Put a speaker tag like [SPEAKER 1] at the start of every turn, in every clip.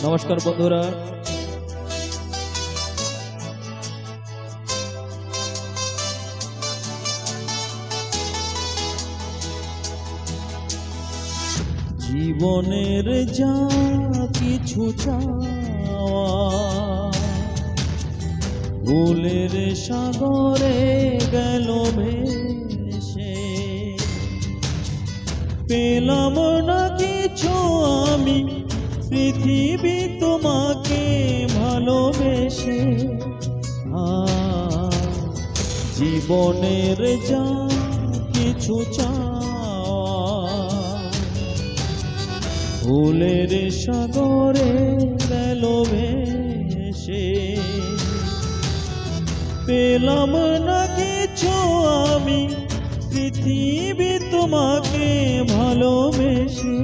[SPEAKER 1] নমস্কার বন্ধুরা, জীবনের যা কিছু চাওয়া ভুলের সাগরে গেল ভেসে, পেলাম না কিছু আমি পৃথিবী তোমাকে ভালোবেসে। জীবনের যা কিছু ভুলের সাগরে গেল ভেসে, পেলাম না কিছু আমি পৃথিবী তোমাকে ভালোবেসে।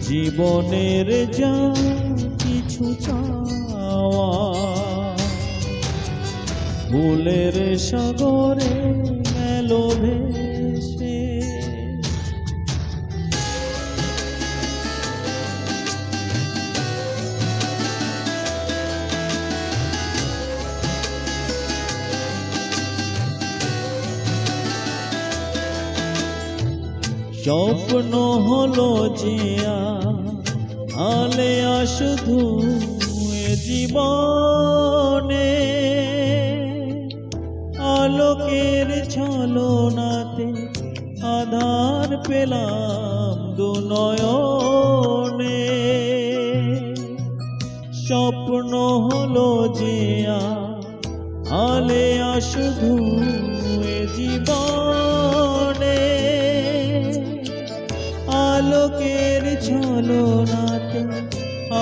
[SPEAKER 1] জীবনের যা কিছু চাওয়া ভুলের সাগরে গেল ভেসে। স্বপ্ন হলো যে আলেয়া শুধু জীবনে, আলোকের ছলনাতে আধার পেলাম দু নয়নে। স্বপ্ন হলো যে আলেয়া শুধু জীবনে, আলোকের ছলনাতে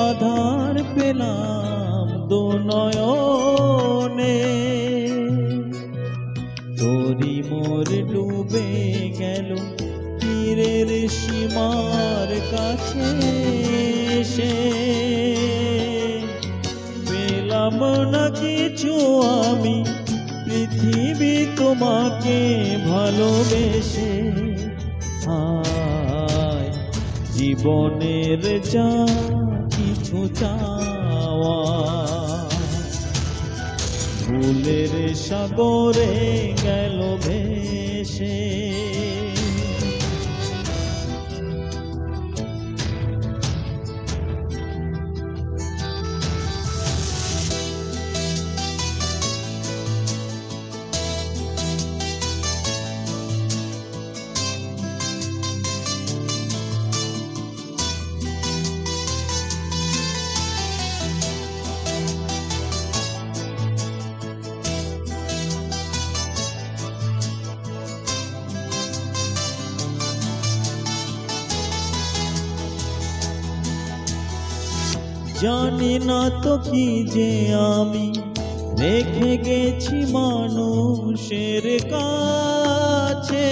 [SPEAKER 1] আধার পেলাম দু নয়নে। তোরি মোর ডুবে গেল তীরের সীমার কাছে এসে, পেলাম না কিছু আমি পৃথিবী তোমাকে ভালোবেসে। জীবনের যা কিছু চাওয়া ভুলের সাগরে গেল ভেসে। জানি না তো কি যে আমি রেখে গেছি মানুষের কাছে,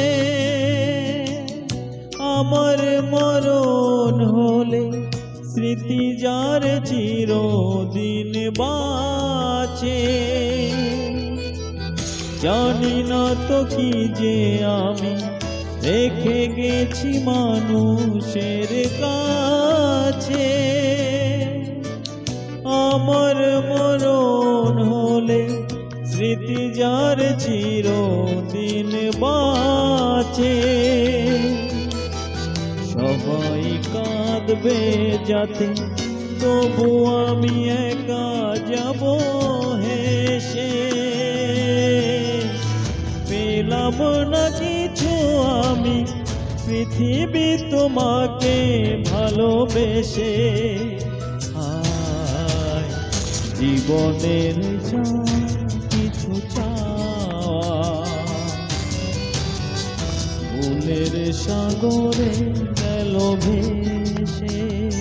[SPEAKER 1] আমার মরণ হলে স্মৃতি যার চিরদিন বাঁচে। জানি না তো কি যে আমি রেখে গেছি মানুষের কাছে, আমার মরণ হলে স্মৃতি যার চিরদিন বাঁচে। সবাই কাঁদবে যাতে তবু আমি একা যাব হেসে, পেলাম না কিছু আমি পৃথিবী তোমাকে ভালোবেসে। জীবনের যা কিছু চাওয়া ভুলের সাগরে গেল ভেসে।